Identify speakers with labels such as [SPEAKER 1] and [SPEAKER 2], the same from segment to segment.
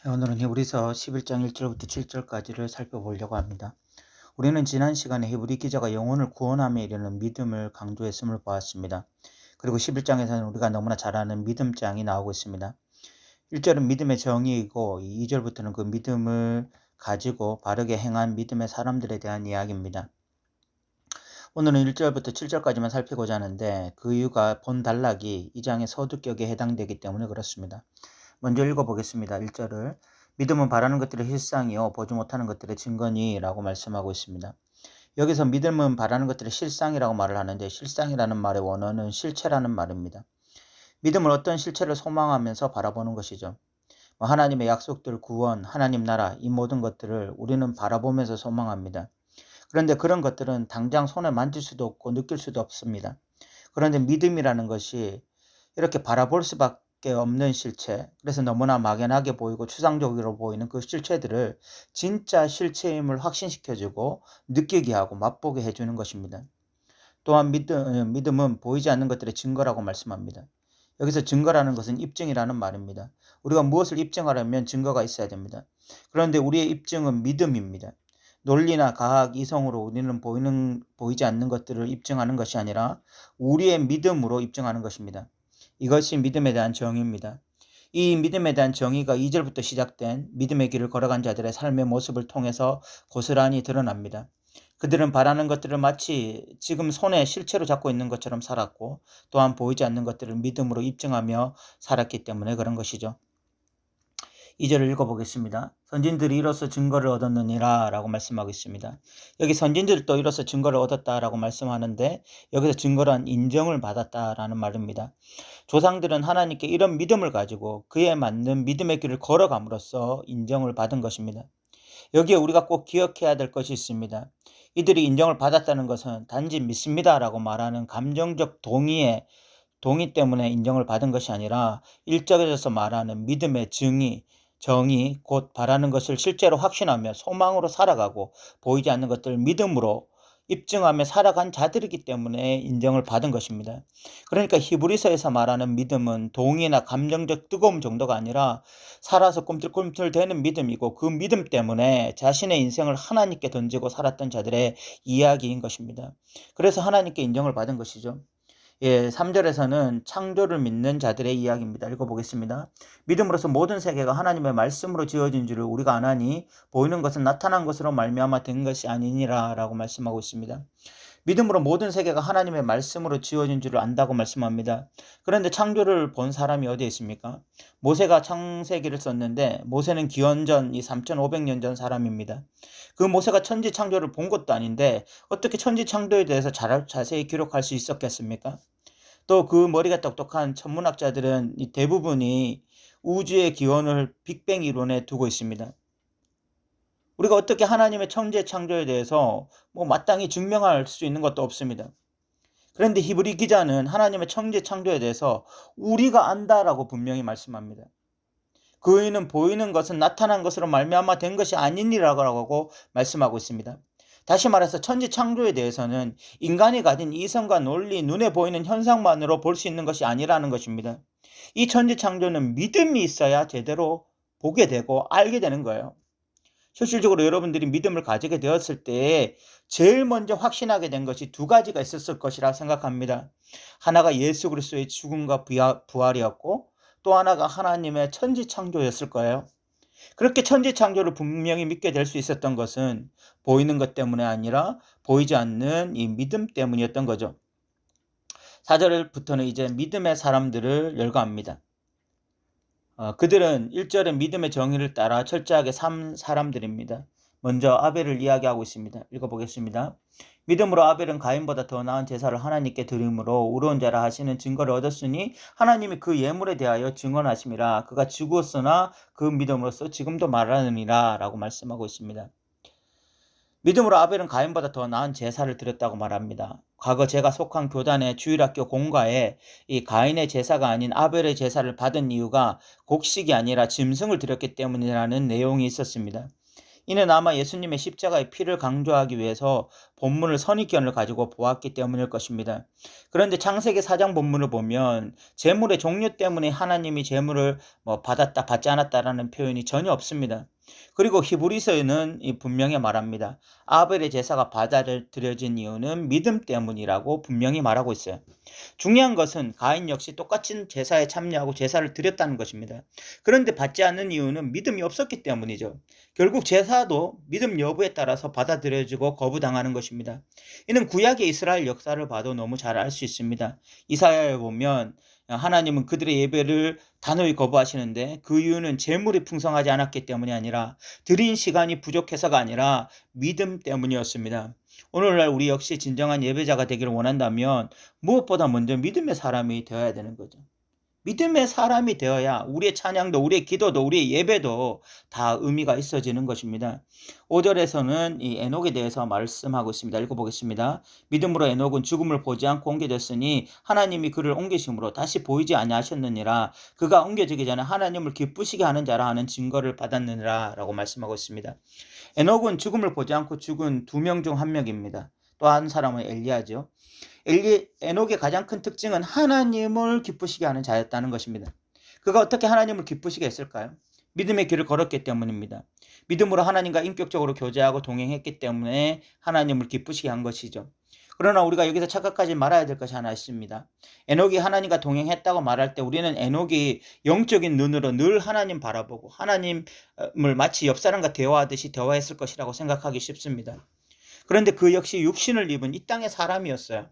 [SPEAKER 1] 오늘은 히브리서 11장 1절부터 7절까지를 살펴보려고 합니다. 우리는 지난 시간에 히브리 기자가 영혼을 구원함에 이르는 믿음을 강조했음을 보았습니다. 그리고 11장에서는 우리가 너무나 잘 아는 믿음장이 나오고 있습니다. 1절은 믿음의 정의이고 2절부터는 그 믿음을 가지고 바르게 행한 믿음의 사람들에 대한 이야기입니다. 오늘은 1절부터 7절까지만 살피고자 하는데 그 이유가 본 단락이 이 장의 서두격에 해당되기 때문에 그렇습니다. 먼저 읽어보겠습니다. 1절을 믿음은 바라는 것들의 실상이요 보지 못하는 것들의 증거니 라고 말씀하고 있습니다. 여기서 믿음은 바라는 것들의 실상이라고 말을 하는데 실상이라는 말의 원어는 실체라는 말입니다. 믿음은 어떤 실체를 소망하면서 바라보는 것이죠. 하나님의 약속들, 구원, 하나님 나라 이 모든 것들을 우리는 바라보면서 소망합니다. 그런데 그런 것들은 당장 손에 만질 수도 없고 느낄 수도 없습니다. 그런데 믿음이라는 것이 이렇게 바라볼 수밖에 없는 실체, 그래서 너무나 막연하게 보이고 추상적으로 보이는 그 실체들을 진짜 실체임을 확신시켜주고 느끼게 하고 맛보게 해주는 것입니다. 또한 믿음은 보이지 않는 것들의 증거라고 말씀합니다. 여기서 증거라는 것은 입증이라는 말입니다. 우리가 무엇을 입증하려면 증거가 있어야 됩니다. 그런데 우리의 입증은 믿음입니다. 논리나 과학, 이성으로 우리는 보이지 않는 것들을 입증하는 것이 아니라 우리의 믿음으로 입증하는 것입니다. 이것이 믿음에 대한 정의입니다. 이 믿음에 대한 정의가 2절부터 시작된 믿음의 길을 걸어간 자들의 삶의 모습을 통해서 고스란히 드러납니다. 그들은 바라는 것들을 마치 지금 손에 실체로 잡고 있는 것처럼 살았고 또한 보이지 않는 것들을 믿음으로 입증하며 살았기 때문에 그런 것이죠. 2절을 읽어보겠습니다. 선진들이 이로써 증거를 얻었느니라 라고 말씀하고 있습니다. 여기 선진들도 이로써 증거를 얻었다라고 말씀하는데 여기서 증거란 인정을 받았다라는 말입니다. 조상들은 하나님께 이런 믿음을 가지고 그에 맞는 믿음의 길을 걸어감으로써 인정을 받은 것입니다. 여기에 우리가 꼭 기억해야 될 것이 있습니다. 이들이 인정을 받았다는 것은 단지 믿습니다 라고 말하는 감정적 동의 때문에 인정을 받은 것이 아니라 일적에서 말하는 믿음의 정의, 곧 바라는 것을 실제로 확신하며 소망으로 살아가고 보이지 않는 것들을 믿음으로 입증하며 살아간 자들이기 때문에 인정을 받은 것입니다. 그러니까 히브리서에서 말하는 믿음은 동의나 감정적 뜨거움 정도가 아니라 살아서 꿈틀꿈틀 대는 믿음이고 그 믿음 때문에 자신의 인생을 하나님께 던지고 살았던 자들의 이야기인 것입니다. 그래서 하나님께 인정을 받은 것이죠. 3절에서는 창조를 믿는 자들의 이야기입니다. 읽어보겠습니다. 믿음으로써 모든 세계가 하나님의 말씀으로 지어진 줄을 우리가 아나니 보이는 것은 나타난 것으로 말미암아 된 것이 아니니라 라고 말씀하고 있습니다. 믿음으로 모든 세계가 하나님의 말씀으로 지어진 줄을 안다고 말씀합니다. 그런데 창조를 본 사람이 어디에 있습니까? 모세가 창세기를 썼는데 모세는 기원전 3500년 전 사람입니다. 그 모세가 천지 창조를 본 것도 아닌데 어떻게 천지 창조에 대해서 자세히 기록할 수 있었겠습니까? 또 그 머리가 똑똑한 천문학자들은 대부분이 우주의 기원을 빅뱅 이론에 두고 있습니다. 우리가 어떻게 하나님의 천지 창조에 대해서 마땅히 증명할 수 있는 것도 없습니다. 그런데 히브리 기자는 하나님의 천지 창조에 대해서 우리가 안다라고 분명히 말씀합니다. 그이는 보이는 것은 나타난 것으로 말미암아 된 것이 아니니라고 말씀하고 있습니다. 다시 말해서 천지 창조에 대해서는 인간이 가진 이성과 논리, 눈에 보이는 현상만으로 볼 수 있는 것이 아니라는 것입니다. 이 천지 창조는 믿음이 있어야 제대로 보게 되고 알게 되는 거예요. 실질적으로 여러분들이 믿음을 가지게 되었을 때 제일 먼저 확신하게 된 것이 두 가지가 있었을 것이라 생각합니다. 하나가 예수 그리스도의 죽음과 부활이었고 또 하나가 하나님의 천지 창조였을 거예요. 그렇게 천지 창조를 분명히 믿게 될 수 있었던 것은 보이는 것 때문에 아니라 보이지 않는 이 믿음 때문이었던 거죠. 4절부터는 이제 믿음의 사람들을 열거합니다. 그들은 1절의 믿음의 정의를 따라 철저하게 산 사람들입니다. 먼저 아벨을 이야기하고 있습니다. 읽어보겠습니다. 믿음으로 아벨은 가인보다 더 나은 제사를 하나님께 드림으로 의로운 자라 하시는 증거를 얻었으니 하나님이 그 예물에 대하여 증언하심이라. 그가 죽었으나 그 믿음으로써 지금도 말하느니라 라고 말씀하고 있습니다. 믿음으로 아벨은 가인보다 더 나은 제사를 드렸다고 말합니다. 과거 제가 속한 교단의 주일학교 공과에 이 가인의 제사가 아닌 아벨의 제사를 받은 이유가 곡식이 아니라 짐승을 드렸기 때문이라는 내용이 있었습니다. 이는 아마 예수님의 십자가의 피를 강조하기 위해서 본문을 선입견을 가지고 보았기 때문일 것입니다. 그런데 창세기 4장 본문을 보면 제물의 종류 때문에 하나님이 제물을 받았다 받지 않았다라는 표현이 전혀 없습니다. 그리고 히브리서에는 분명히 말합니다. 아벨의 제사가 받아들여진 이유는 믿음 때문이라고 분명히 말하고 있어요. 중요한 것은 가인 역시 똑같은 제사에 참여하고 제사를 드렸다는 것입니다. 그런데 받지 않는 이유는 믿음이 없었기 때문이죠. 결국 제사도 믿음 여부에 따라서 받아들여지고 거부당하는 것입니다. 이는 구약의 이스라엘 역사를 봐도 너무 잘 알 수 있습니다. 이사야에 보면 하나님은 그들의 예배를 단호히 거부하시는데 그 이유는 재물이 풍성하지 않았기 때문이 아니라 드린 시간이 부족해서가 아니라 믿음 때문이었습니다. 오늘날 우리 역시 진정한 예배자가 되기를 원한다면 무엇보다 먼저 믿음의 사람이 되어야 되는 거죠. 믿음의 사람이 되어야 우리의 찬양도 우리의 기도도 우리의 예배도 다 의미가 있어지는 것입니다. 5절에서는 이 에녹에 대해서 말씀하고 있습니다. 읽어보겠습니다. 믿음으로 에녹은 죽음을 보지 않고 옮겨졌으니 하나님이 그를 옮기심으로 다시 보이지 아니하셨느니라. 그가 옮겨지기 전에 하나님을 기쁘시게 하는 자라 하는 증거를 받았느니라 라고 말씀하고 있습니다. 에녹은 죽음을 보지 않고 죽은 2명 중 1명입니다. 또 한 사람은 엘리야죠. 에녹의 가장 큰 특징은 하나님을 기쁘시게 하는 자였다는 것입니다. 그가 어떻게 하나님을 기쁘시게 했을까요? 믿음의 길을 걸었기 때문입니다. 믿음으로 하나님과 인격적으로 교제하고 동행했기 때문에 하나님을 기쁘시게 한 것이죠. 그러나 우리가 여기서 착각하지 말아야 될 것이 하나 있습니다. 에녹이 하나님과 동행했다고 말할 때 우리는 에녹이 영적인 눈으로 늘 하나님 바라보고 하나님을 마치 옆 사람과 대화하듯이 대화했을 것이라고 생각하기 쉽습니다. 그런데 그 역시 육신을 입은 이 땅의 사람이었어요.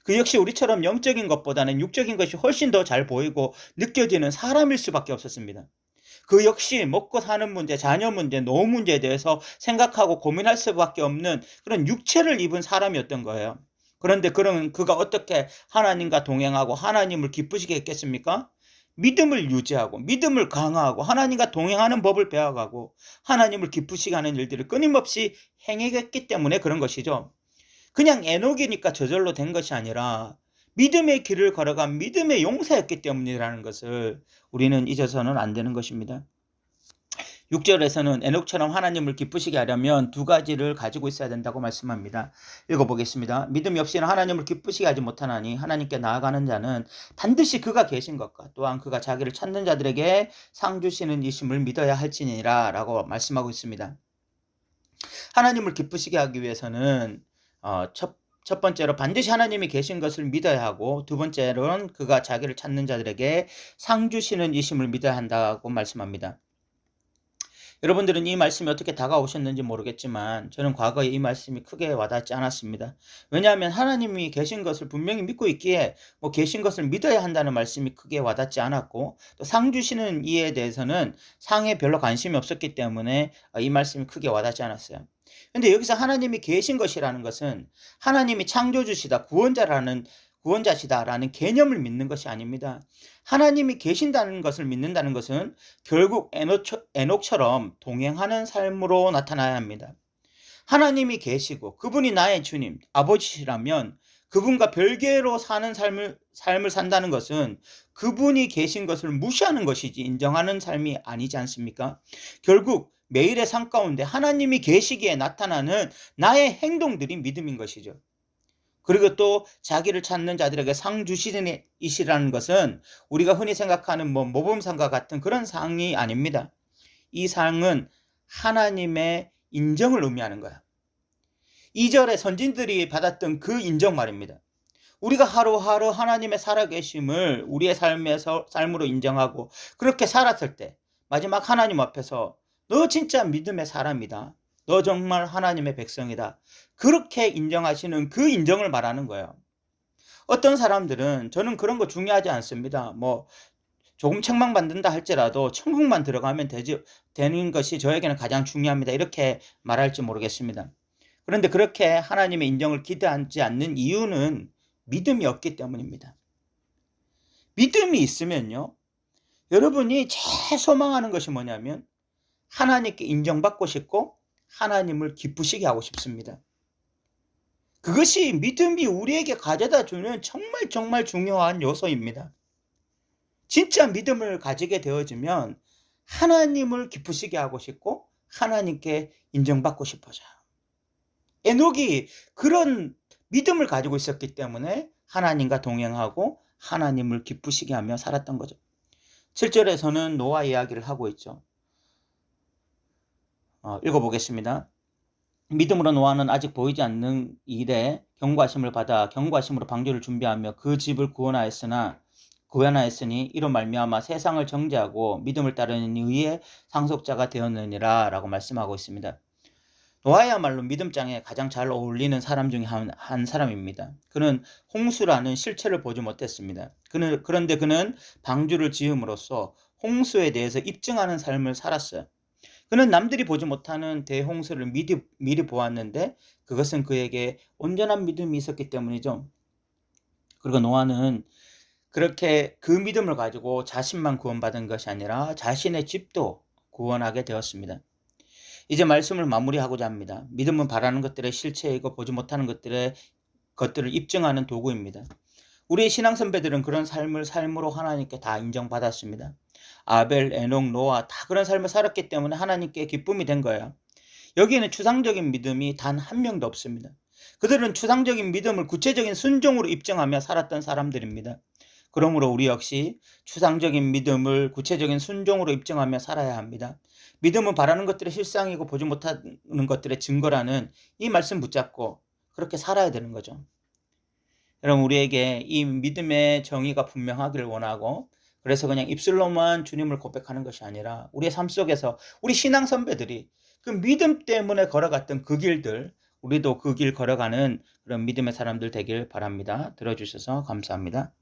[SPEAKER 1] 그 역시 우리처럼 영적인 것보다는 육적인 것이 훨씬 더 잘 보이고 느껴지는 사람일 수밖에 없었습니다. 그 역시 먹고 사는 문제, 자녀 문제, 노후 문제에 대해서 생각하고 고민할 수밖에 없는 그런 육체를 입은 사람이었던 거예요. 그런데 그러면 그가 어떻게 하나님과 동행하고 하나님을 기쁘시게 했겠습니까? 믿음을 유지하고 믿음을 강화하고 하나님과 동행하는 법을 배워가고 하나님을 기쁘시게 하는 일들을 끊임없이 행했기 때문에 그런 것이죠. 그냥 에녹이니까 저절로 된 것이 아니라 믿음의 길을 걸어간 믿음의 용사였기 때문이라는 것을 우리는 잊어서는 안 되는 것입니다. 6절에서는 에녹처럼 하나님을 기쁘시게 하려면 2가지를 가지고 있어야 된다고 말씀합니다. 읽어보겠습니다. 믿음이 없이는 하나님을 기쁘시게 하지 못하나니 하나님께 나아가는 자는 반드시 그가 계신 것과 또한 그가 자기를 찾는 자들에게 상 주시는 이심을 믿어야 할지니라 라고 말씀하고 있습니다. 하나님을 기쁘시게 하기 위해서는 첫 번째로 반드시 하나님이 계신 것을 믿어야 하고 두 번째로는 그가 자기를 찾는 자들에게 상 주시는 이심을 믿어야 한다고 말씀합니다. 여러분들은 이 말씀이 어떻게 다가오셨는지 모르겠지만 저는 과거에 이 말씀이 크게 와닿지 않았습니다. 왜냐하면 하나님이 계신 것을 분명히 믿고 있기에 계신 것을 믿어야 한다는 말씀이 크게 와닿지 않았고 또 상 주시는 이에 대해서는 상에 별로 관심이 없었기 때문에 이 말씀이 크게 와닿지 않았어요. 근데 여기서 하나님이 계신 것이라는 것은 하나님이 창조주시다, 구원자시다라는 개념을 믿는 것이 아닙니다. 하나님이 계신다는 것을 믿는다는 것은 결국 에녹처럼 동행하는 삶으로 나타나야 합니다. 하나님이 계시고 그분이 나의 주님, 아버지시라면 그분과 별개로 사는 삶을 산다는 것은 그분이 계신 것을 무시하는 것이지 인정하는 삶이 아니지 않습니까? 결국 매일의 삶 가운데 하나님이 계시기에 나타나는 나의 행동들이 믿음인 것이죠. 그리고 또 자기를 찾는 자들에게 상 주시는 이시라는 것은 우리가 흔히 생각하는 모범상과 같은 그런 상이 아닙니다. 이 상은 하나님의 인정을 의미하는 거야. 2절에 선진들이 받았던 그 인정 말입니다. 우리가 하루하루 하나님의 살아계심을 우리의 삶으로 인정하고 그렇게 살았을 때 마지막 하나님 앞에서 너 진짜 믿음의 사람이다. 너 정말 하나님의 백성이다. 그렇게 인정하시는 그 인정을 말하는 거예요. 어떤 사람들은 저는 그런 거 중요하지 않습니다. 조금 책망받는다 할지라도 천국만 들어가면 되는 것이 저에게는 가장 중요합니다. 이렇게 말할지 모르겠습니다. 그런데 그렇게 하나님의 인정을 기대하지 않는 이유는 믿음이 없기 때문입니다. 믿음이 있으면요. 여러분이 제일 소망하는 것이 뭐냐면 하나님께 인정받고 싶고 하나님을 기쁘시게 하고 싶습니다. 그것이 믿음이 우리에게 가져다 주는 정말 중요한 요소입니다. 진짜 믿음을 가지게 되어지면 하나님을 기쁘시게 하고 싶고 하나님께 인정받고 싶어져요. 에녹이 그런 믿음을 가지고 있었기 때문에 하나님과 동행하고 하나님을 기쁘시게 하며 살았던 거죠. 7절에서는 노아 이야기를 하고 있죠. 읽어보겠습니다. 믿음으로 노아는 아직 보이지 않는 일에 경고하심을 받아 경고하심으로 방주를 준비하며 그 집을 구원하였으니 이로 말미암아 세상을 정죄하고 믿음을 따르는 의의 상속자가 되었느니라 라고 말씀하고 있습니다. 노아야말로 믿음장에 가장 잘 어울리는 사람 중에 한 사람입니다. 그는 홍수라는 실체를 보지 못했습니다. 그런데 그는 방주를 지음으로써 홍수에 대해서 입증하는 삶을 살았어요. 그는 남들이 보지 못하는 대홍수를 미리 보았는데 그것은 그에게 온전한 믿음이 있었기 때문이죠. 그리고 노아는 그렇게 그 믿음을 가지고 자신만 구원받은 것이 아니라 자신의 집도 구원하게 되었습니다. 이제 말씀을 마무리하고자 합니다. 믿음은 바라는 것들의 실체이고 보지 못하는 것들을 입증하는 도구입니다. 우리의 신앙 선배들은 그런 삶으로 하나님께 다 인정받았습니다. 아벨, 에녹, 노아 다 그런 삶을 살았기 때문에 하나님께 기쁨이 된 거예요. 여기에는 추상적인 믿음이 단 한 명도 없습니다. 그들은 추상적인 믿음을 구체적인 순종으로 입증하며 살았던 사람들입니다. 그러므로 우리 역시 추상적인 믿음을 구체적인 순종으로 입증하며 살아야 합니다. 믿음은 바라는 것들의 실상이고 보지 못하는 것들의 증거라는 이 말씀 붙잡고 그렇게 살아야 되는 거죠. 여러분, 우리에게 이 믿음의 정의가 분명하기를 원하고, 그래서 그냥 입술로만 주님을 고백하는 것이 아니라 우리의 삶 속에서 우리 신앙 선배들이 그 믿음 때문에 걸어갔던 그 길들, 우리도 그 길 걸어가는 그런 믿음의 사람들 되길 바랍니다. 들어주셔서 감사합니다.